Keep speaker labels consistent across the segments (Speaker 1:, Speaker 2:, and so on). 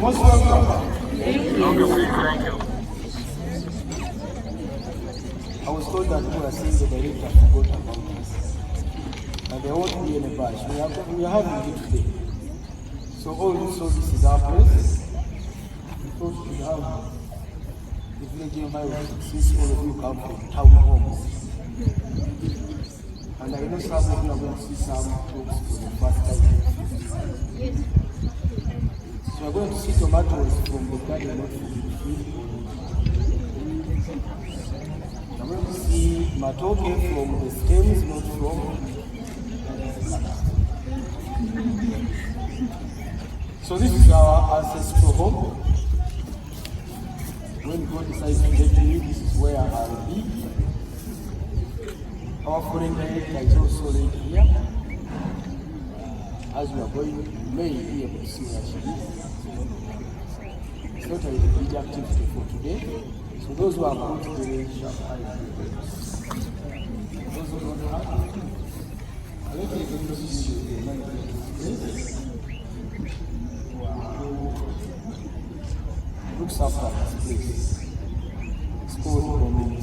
Speaker 1: Most welcome.
Speaker 2: Thank you.
Speaker 1: I was told that we are saying the director forgot about us. And there won't be any bash. We are having it today. So this is our place. So we have the village environment, since all of you come from town homes. And I know some of you are going to see some folks for the first time. So we are going to see tomatoes from the garden, not from the field. We are going to see matoke from the stems, not from. So this is our ancestral home. When God decides to get to you, this is where I'll be. Our foreign director is also right here. As we are going, you may be able to see where she is. It's not a big activity for today. So those who are going to the range shall find those who don't have, I'll let you introduce you to the management. Looks after this place. It's called Gombe.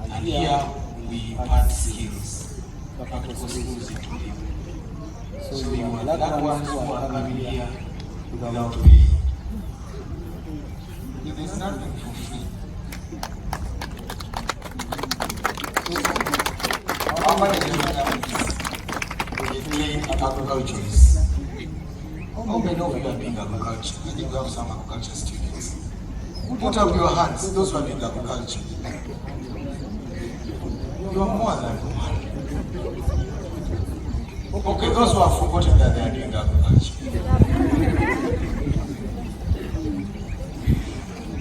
Speaker 1: And here we add skills that are exclusive to you. So we are glad ones who are coming here without pay. There is nothing for free. How many of you claim agriculturists? How many of you are doing agriculture? I think we have some agriculture students. Put up your hands, those who are doing agriculture. You are more than one. Okay, those who have forgotten that they are doing agriculture.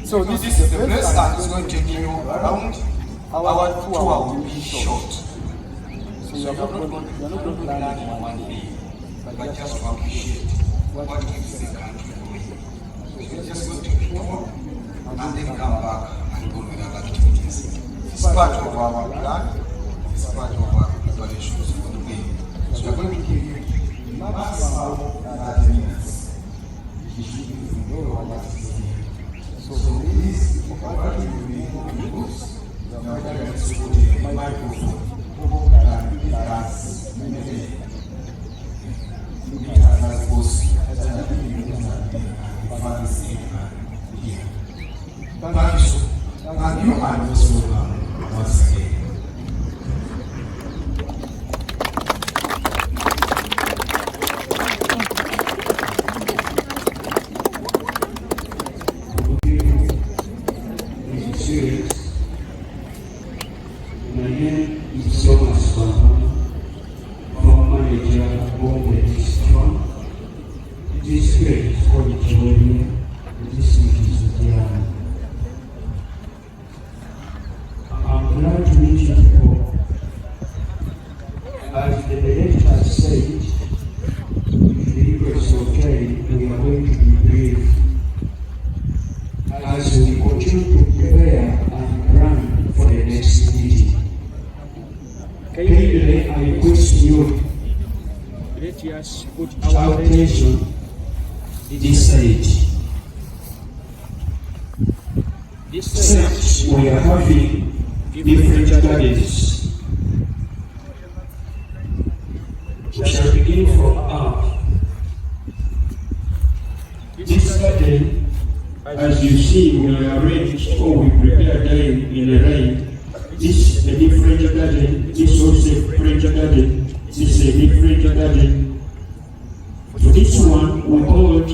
Speaker 1: So this is the place that is going to take you around. Our tour will be short. So you are not going to learn in one day, but just to appreciate what keeps the country going. So you're just going to tour and then come back and go with other activities. It's part of our plan. It's part of our preparations for the day. So we're going to give you maximum 30 minutes. So please, what you will be use the microphone that has many Thank you and most welcome once again.
Speaker 3: My name is Thomas Bama, from manager Gombe District. This place is called Gombe. This is Diretor'S. I'm glad to meet you all. As the director said, if it's okay, we are going to be brief. As we continue to prepare and plan for the next meeting. Kindly, I request you let us put our attention this side. This side we are having different gardens. We shall begin from up. This garden, as you see, we arranged or we prepared them in a line. This is a different garden, this is also a different garden, this is a different garden. So this one we call it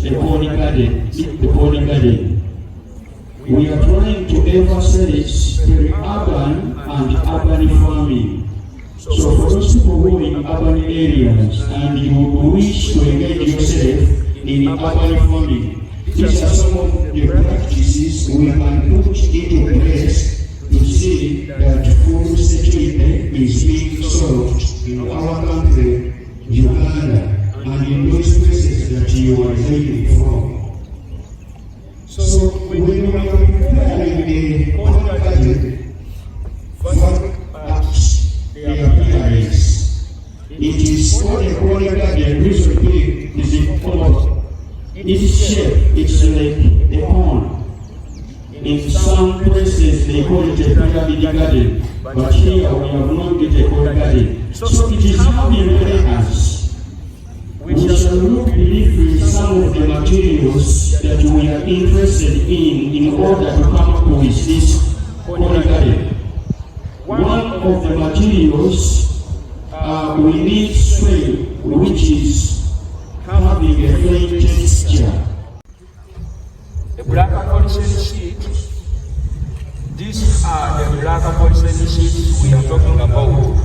Speaker 3: the pony garden, the pony garden. We are trying to emphasize urban and urban farming. So for those people who are in urban areas and you wish to engage yourself in urban farming, these are some of the practices we can put into place to see that food security is being solved in our country, Uganda, and in those places that you are hailing from. So when we are preparing the content, what at the appearance, it is called a quality garden, reason being is important. Its shape is like a cone. In some places they call it a pyramid garden, but here we have not got a cone garden. So it is having layers. We shall look briefly some of the materials that we are interested in order to come up with this cone garden. One of the materials we need soil which is having a flat texture.
Speaker 2: The black polyethylene sheet. These are the black polyethylene sheets we are talking about.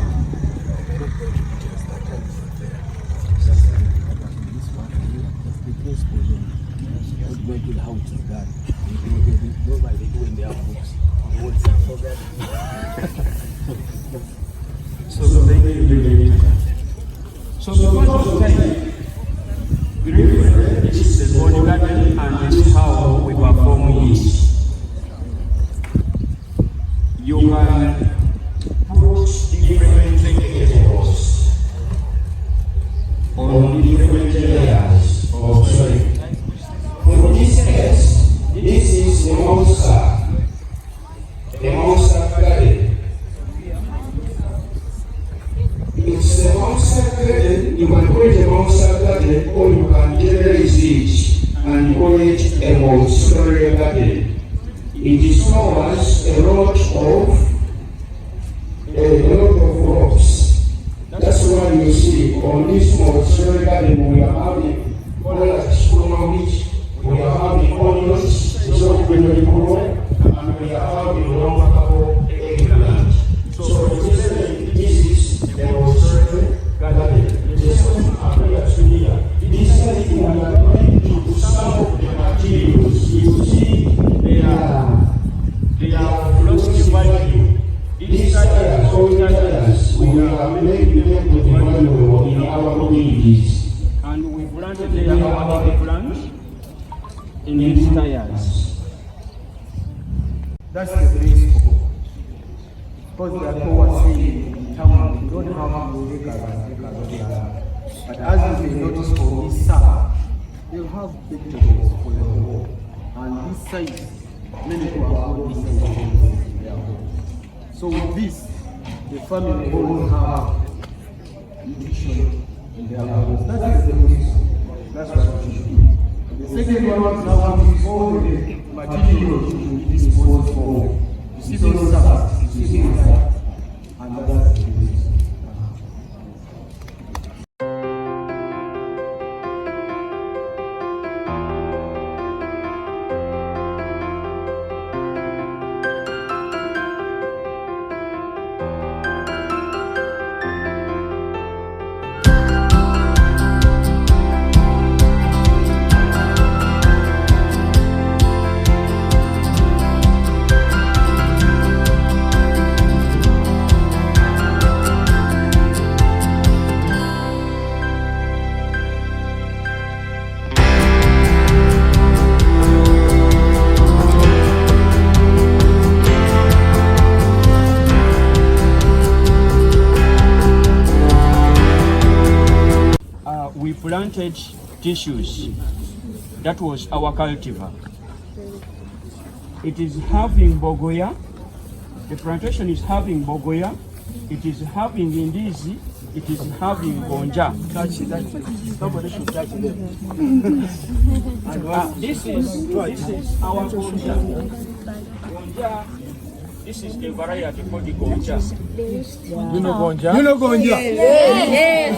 Speaker 2: So the first time, this is the body garden and this is how we perform it. You can put different vegetables on different layers of soil.
Speaker 3: For this case, this is the monster garden. It's the monster garden. You can call it a monster garden, or you can generalize it and call it a monster garden. It stores a lot of crops. That's why you see on this monster garden we are having we are having onions, and we are having long eggplant. So this is the monster garden. This is we are going to some of the materials. You see they are lost value. These tires, all tires, we are making them with the value in our communities.
Speaker 2: And we planted there our plants in these tires.
Speaker 1: That's the principle. Because the people were saying in town, we don't have acres. But as you may notice for this summer, they have vegetables for the home. And this size, many people have got this size in their home. So with this, the family will have nutrition in their homes. That's the principle. That's what it should be. The second one is how to use all the materials to be disposed for. You see those sacks, you see those sacks, and that's the principle.
Speaker 2: We planted tissues. That was our cultivar. It is having bogoya. The plantation is having bogoya. It is having indizi. It is having gonja. Somebody should touch them. This is our gonja. Gonja. This is a variety called the gonja.
Speaker 1: You know gonja? You know gonja?
Speaker 4: Yes.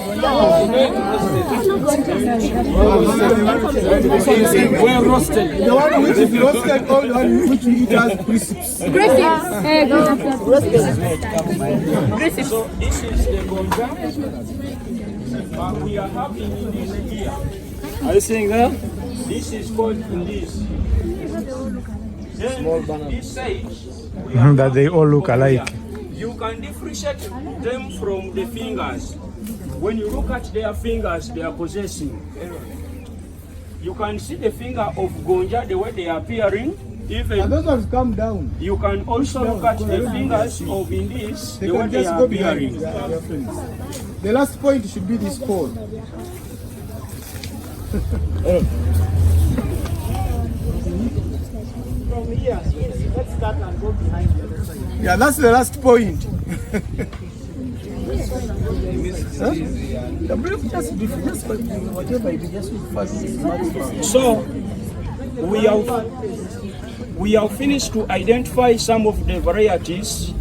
Speaker 1: Well roasted. The one which is roasted, or the one which we eat as crisps.
Speaker 2: So this is the gonja. We are having this here.
Speaker 1: Are you seeing that?
Speaker 2: This is called indizi. Then this side,
Speaker 5: that they all look alike.
Speaker 2: you can differentiate them from the fingers. When you look at their fingers, they are possessing. You can see the finger of gonja, the way they are appearing. Even
Speaker 1: and those ones come down.
Speaker 2: you can also look at the fingers of indizi,
Speaker 1: They
Speaker 2: the way
Speaker 1: can
Speaker 2: they
Speaker 1: just
Speaker 2: are
Speaker 1: go behind
Speaker 2: appearing.
Speaker 1: their friends. The last point should be this pole.
Speaker 4: Let's start and go behind the other side.
Speaker 1: Yeah, that's the last point. Huh? Just whatever it is, just
Speaker 2: So we have finished to identify some of the varieties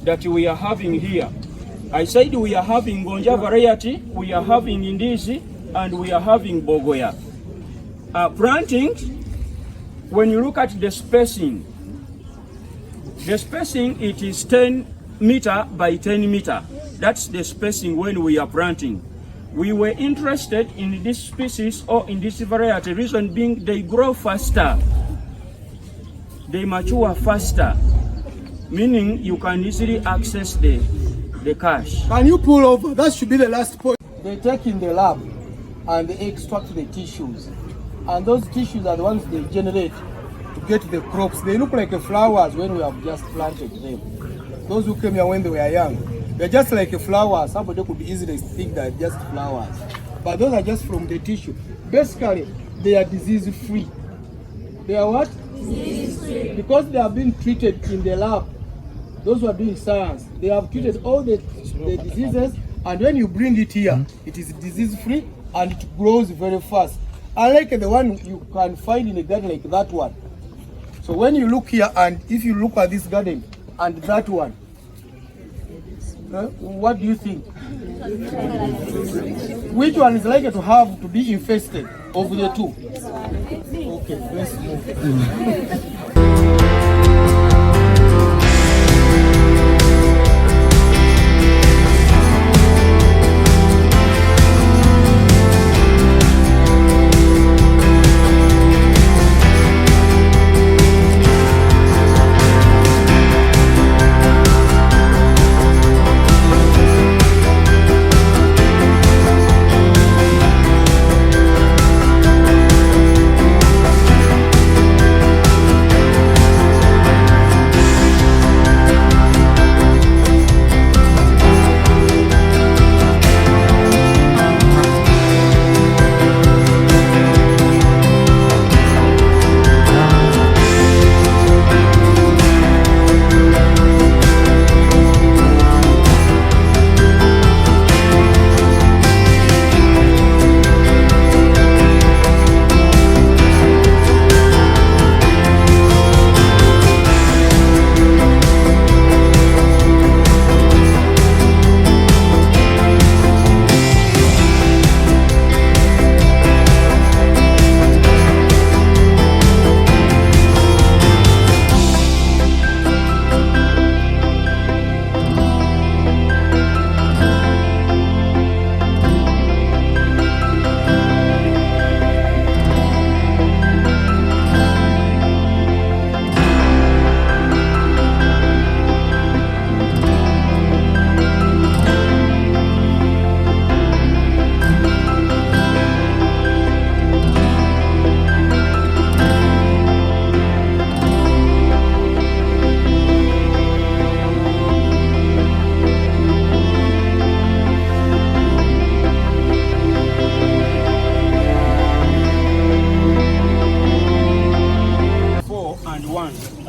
Speaker 2: that we are having here. I said we are having Gonja variety, we are having Indizi, and we are having Bogoya. Planting, when you look at the spacing it is 10 meter by 10 meter. That's the spacing when we are planting. We were interested in this species or in this variety, reason being they grow faster, they mature faster, meaning you can easily access the cash.
Speaker 1: Can you pull over? That should be the last point. They take in the lab and they extract the tissues. And those tissues are the ones they generate to get the crops. They look like the flowers when we have just planted them. Those who came here when they were young, they're just like a flower. Somebody could easily think that just flowers. But those are just from the tissue. Basically, they are disease-free. They are what? Disease-free. Because they have been treated in the lab. Those who are doing science, they have treated all the diseases, and when you bring it here, it is disease-free and it grows very fast. Unlike the one you can find in a garden like that one. So when you look here, and if you look at this garden and that one, what do you think? Which one is likely to be infested of the two? Okay, let's move.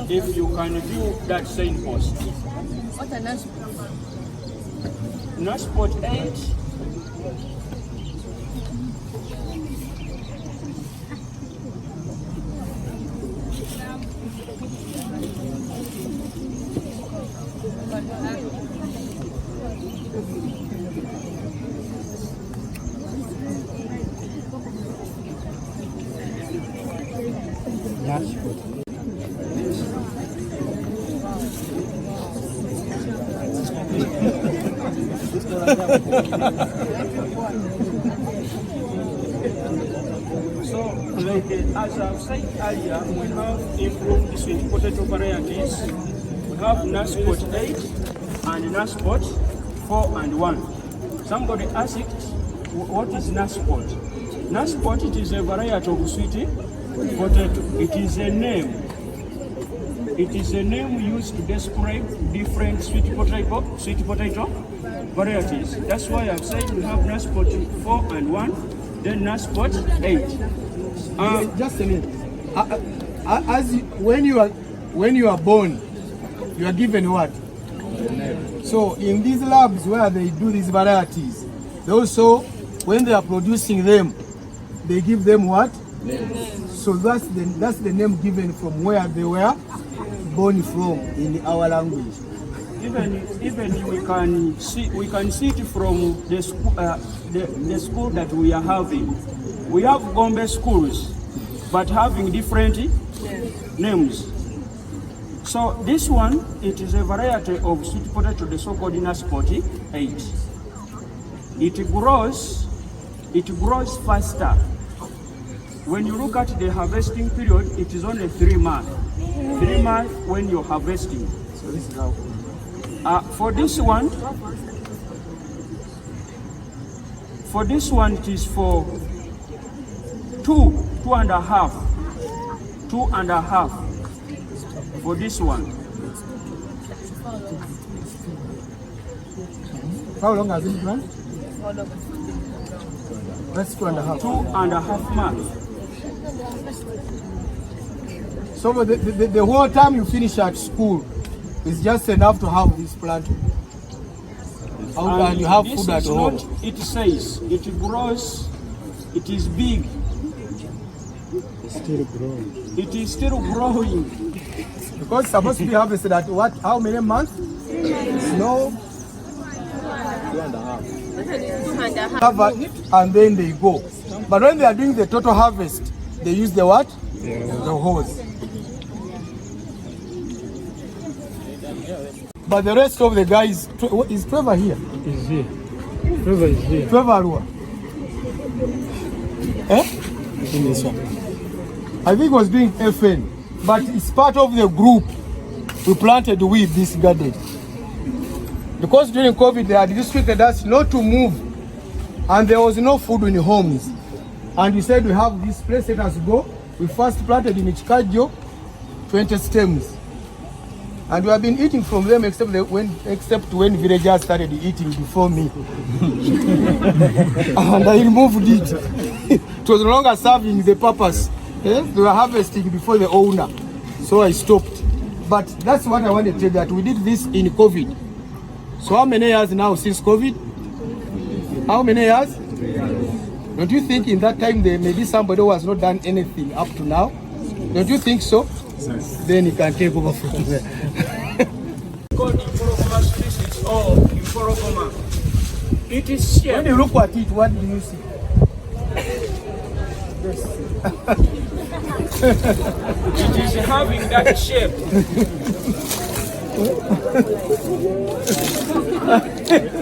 Speaker 2: If you can view that signpost.
Speaker 6: What a nice
Speaker 2: Nasport 8. So, like as I've said earlier, we have improved sweet potato varieties. We have Nasport 8 and Nasport 4 and 1. Somebody asked, what is Nasport? Nasport, it is a variety of sweet potato. It is a name. It is a name used to describe different sweet potato varieties. That's why I've said we have Nasport 4 and 1, then Nasport 8.
Speaker 1: Just a minute. When you are when you are born, you are given what? So in these labs where they do these varieties, they also, when they are producing them, they give them what? So that's the name given from where they were born from in our language.
Speaker 2: Even we can see it from the school that we are having. We have Gombe schools, but having different names. So this one, it is a variety of sweet potato, the so-called Naspoti 8. It grows faster. When you look at the harvesting period, it is only 3 months. 3 months when you're harvesting.
Speaker 1: So this is how.
Speaker 2: For this one, it is for 2.5. 2.5 for this one.
Speaker 1: How long has it been? That's 2.5.
Speaker 2: 2.5 months.
Speaker 1: So the whole time you finish at school is just enough to have this plant. And you have food at home.
Speaker 2: It says it grows, it is big.
Speaker 5: It's still growing.
Speaker 2: It is still growing.
Speaker 1: Because it's supposed to be harvested at what? How many months? No. 2.5. Cover it and then they go. But when they are doing the total harvest, they use the what? The hose. But the rest of the guys, is Trevor here?
Speaker 5: He's here. Trevor is here.
Speaker 1: Trevor Arua.
Speaker 5: In this one.
Speaker 1: I think he was doing FN, but it's part of the group we planted with this garden. Because during COVID they had restricted us not to move and there was no food in the homes. And we said we have this place, let us go. We first planted in Ichikajo 20 stems. And we have been eating from them except when villagers started eating before me. And I removed it. It was no longer serving the purpose. They were harvesting before the owner. So I stopped. But that's what I wanted to tell you, that we did this in COVID. So how many years now since COVID? How many years? Don't you think in that time there may be somebody who has not done anything up to now? Don't you think so? Then you can take over from there.
Speaker 2: It is shaped.
Speaker 1: When you look at it, what do you see?
Speaker 2: It is having that shape.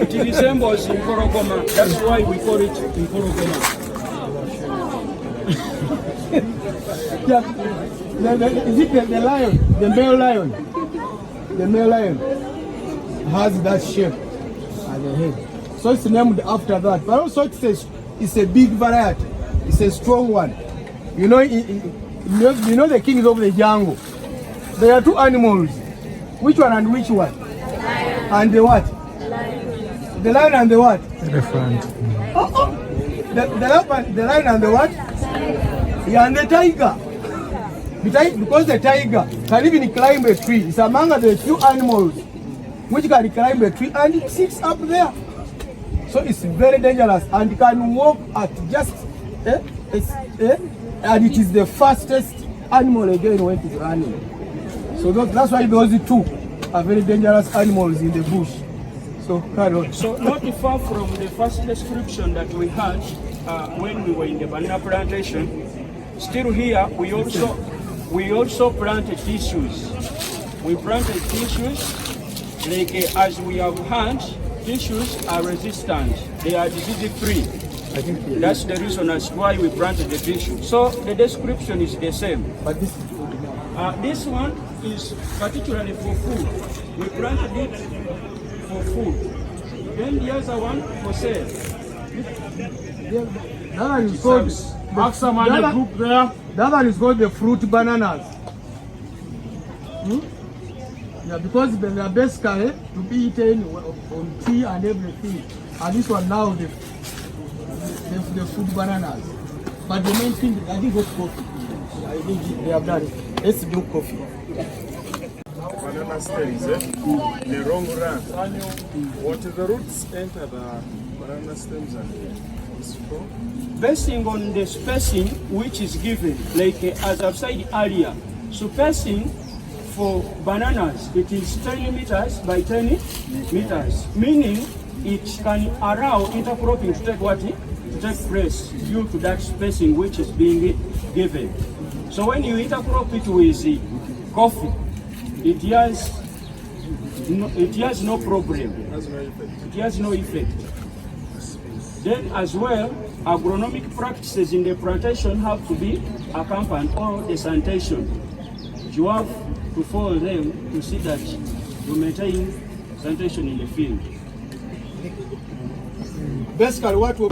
Speaker 2: It resembles Imporogoma. That's why we call it Imporogoma.
Speaker 1: Is it the lion? The male lion? The male lion has that shape at the head. So it's named after that. But also it's a big variety. It's a strong one. You know the kings of the jungle. There are two animals. Which one and which one? Lion. And the what? Lion. The lion and the what?
Speaker 5: Elephant.
Speaker 1: The lion and the what? Yeah, and the tiger. Because the tiger can even climb a tree. It's among the few animals which can climb a tree and it sits up there. So it's very dangerous and can walk at just and it is the fastest animal again when it is running. So that's why those two are very dangerous animals in the bush. So carry on.
Speaker 2: So not far from the first description that we had when we were in the banana plantation, still here we also planted tissues. We planted tissues like as we have had, tissues are resistant. They are disease-free. That's the reason as why we planted the tissue. So the description is the same.
Speaker 1: But
Speaker 2: this one is particularly for food. We planted it for food. Then the other one for sale.
Speaker 1: That one is called the group there. That one is called the fruit bananas. Yeah, because they are basically to be eaten on tea and everything. And this one now the fruit bananas. But the main thing, I think it's coffee. I think they have done it. Let's do coffee.
Speaker 6: stems in the wrong run. What the roots enter the banana stems and it's from?
Speaker 2: Basing on the spacing which is given, like as I've said earlier, so spacing for bananas, it is 10 meters by 10 meters, meaning it can allow intercropping to take what? To take place due to that spacing which is being given. So when you intercrop it with coffee, it has no problem. It has no effect. Then as well, agronomic practices in the plantation have to be accompanied, or the sanitation. You have to follow them to see that you maintain sanitation in the field.
Speaker 4: Basically, what will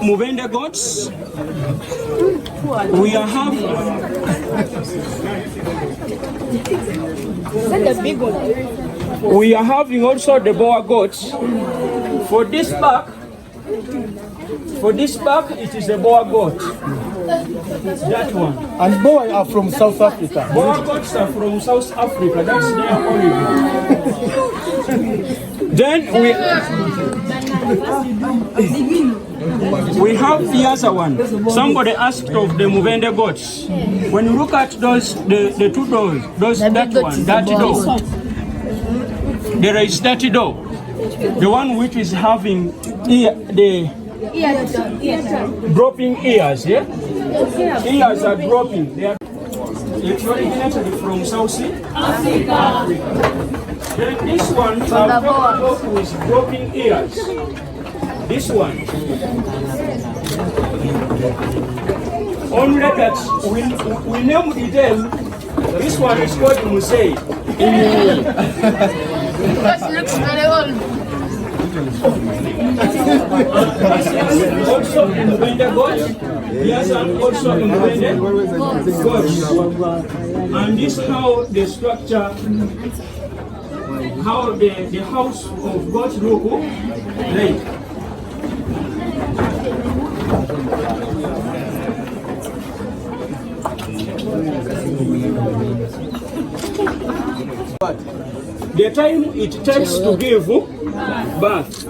Speaker 2: Muvende goats. We are having
Speaker 7: the big one.
Speaker 2: We are having also the boer goats. For this back, it is a boer goat. That one.
Speaker 4: and boy are from South Africa.
Speaker 2: Boer goats are from South Africa. That's their origin. Then we have the other one. Somebody asked of the Muvende goats. When you look at those, the two doors, that door. There is that door. The one which is having dropping ears, yeah? Ears are dropping. They are originated from South Africa. Then this one is dropping ears. This one. Only that we named them. This one is called Musei.
Speaker 7: That looks very old.
Speaker 2: Also in Muvende goat. Yes, and also in Muvende goat. And this is how the structure, how the house of God look like. The time it takes to give birth.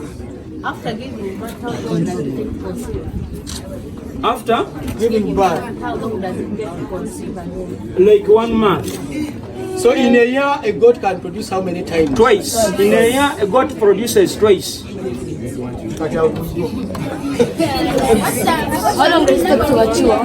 Speaker 7: After giving birth, how long does it take to conceive?
Speaker 2: After
Speaker 4: Giving birth.
Speaker 7: How long does it take to conceive and
Speaker 2: like 1 month.
Speaker 4: So in a year, a goat can produce how many times?
Speaker 2: Twice. In a year, a goat produces twice.
Speaker 7: how long does it take to mature?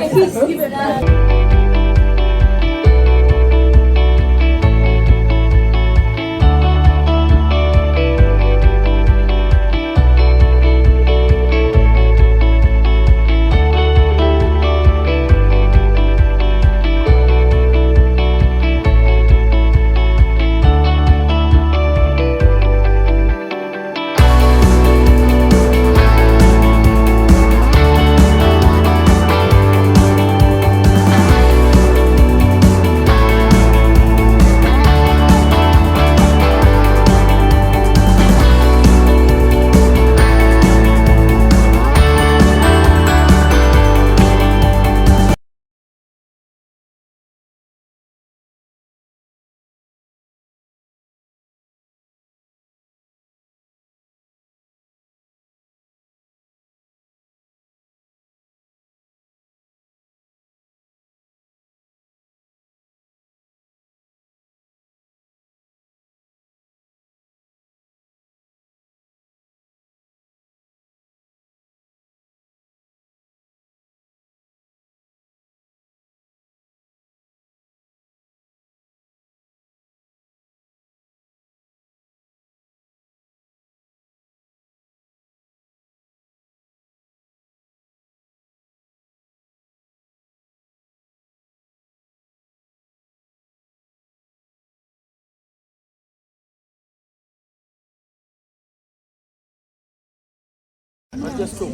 Speaker 2: just stop.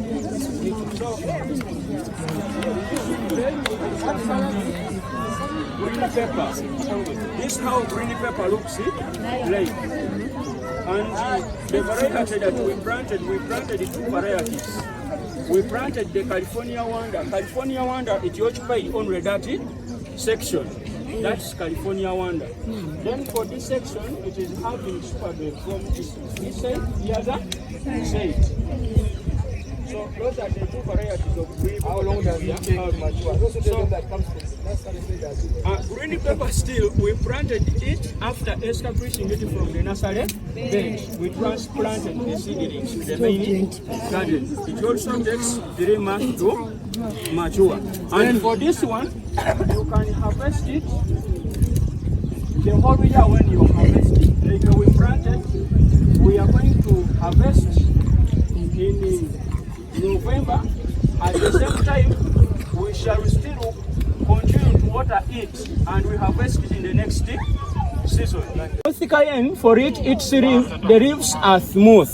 Speaker 2: Green pepper. This is how green pepper looks like. And the variety that we planted two varieties. We planted the California Wonder. California Wonder, it occupied only that section. That's California Wonder. Then for this section, it is having super bed from this side, the other side. So those are the two varieties of green pepper.
Speaker 4: How long does it take to mature? Those are the ones that comes from the nursery bed.
Speaker 2: Green pepper still, we planted it after establishing it from the nursery bed. We transplanted the seedlings to the main garden. It also takes 3 months to mature. And for this one, you can harvest it the whole year when you harvest it. Like we planted, we are going to harvest in November. At the same time, we shall still continue to water it and we harvest it in the next season. North cayenne, for it, the leaves are smooth.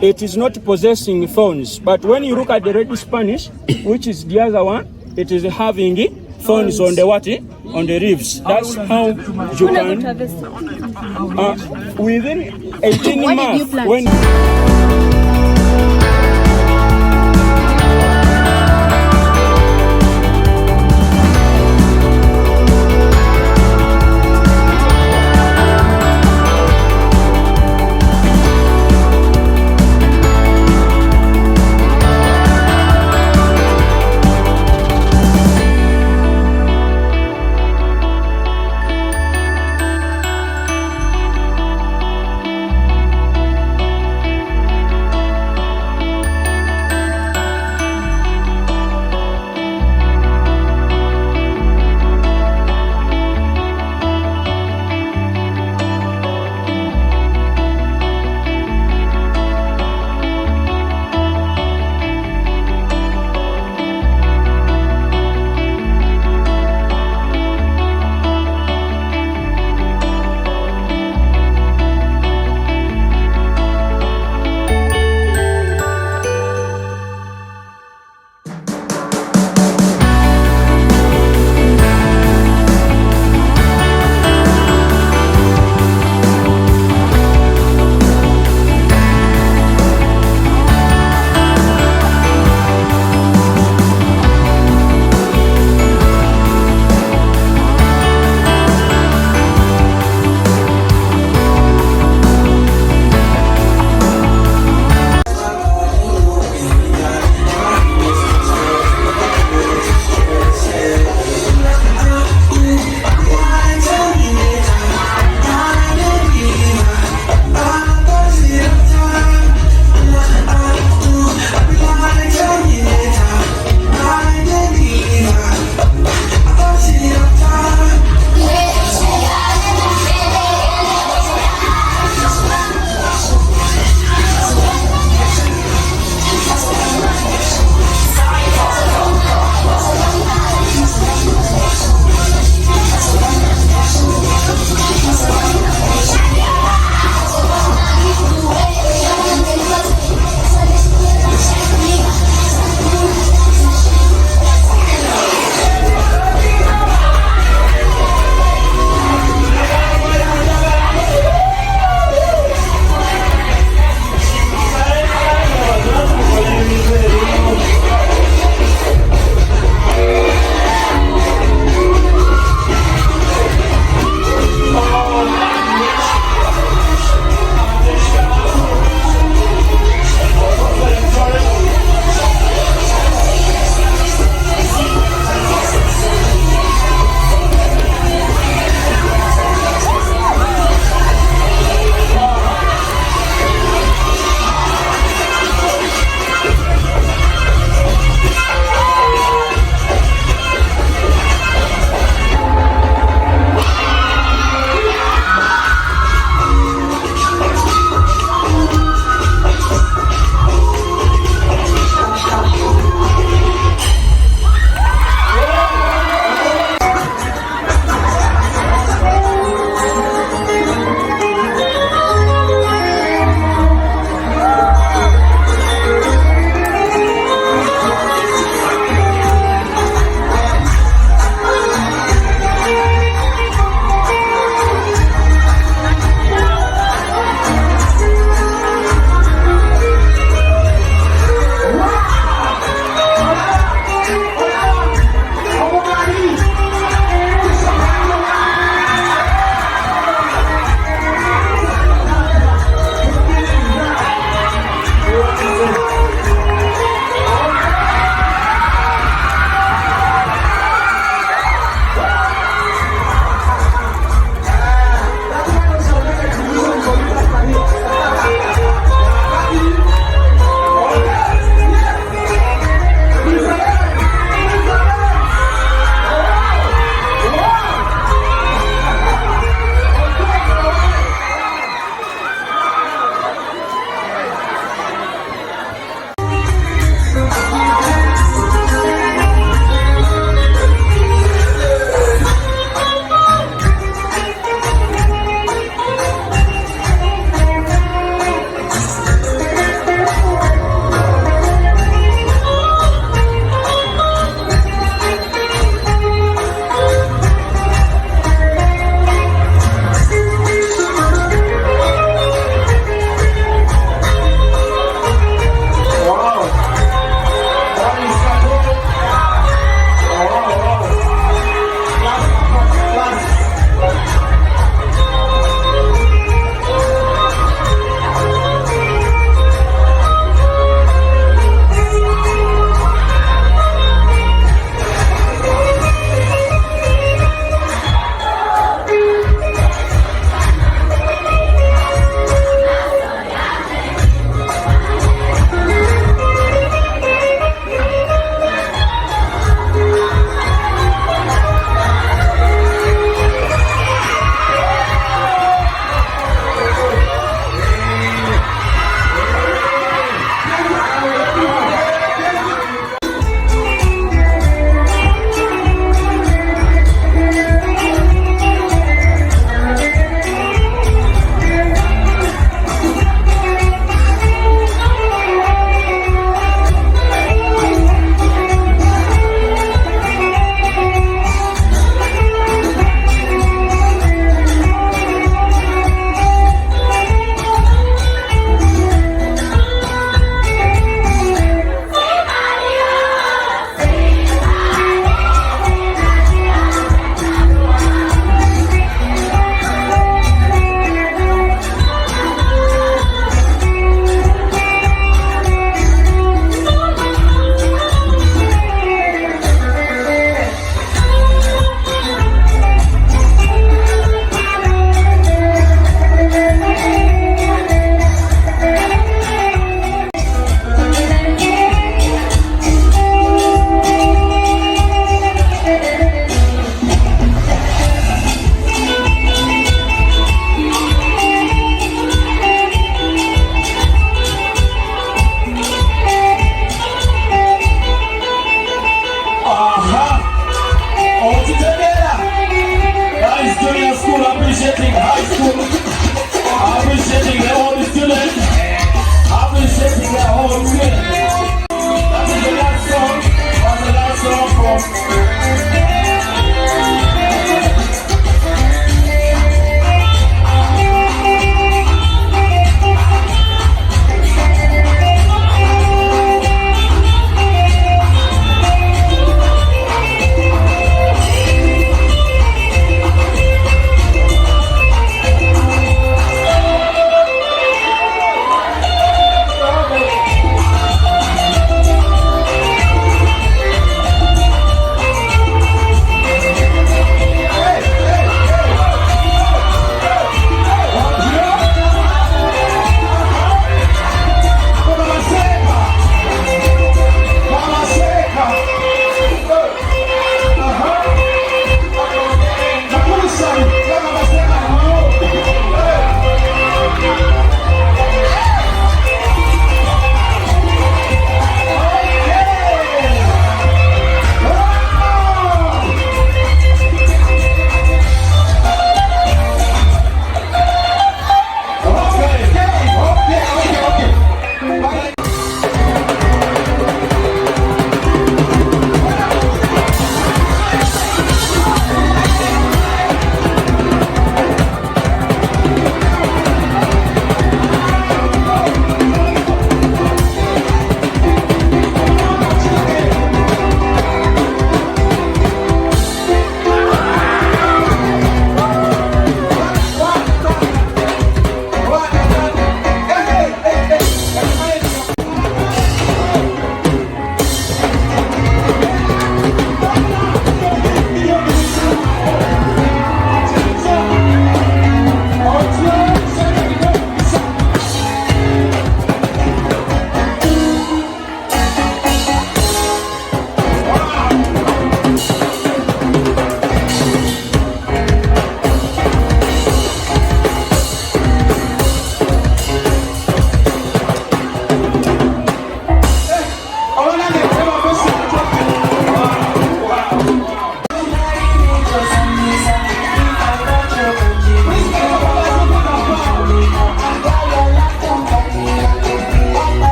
Speaker 2: It is not possessing thorns. But when you look at the red Spanish, which is the other one, it is having thorns on the what? On the leaves. That's how you can. Within 18 months, when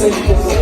Speaker 1: center.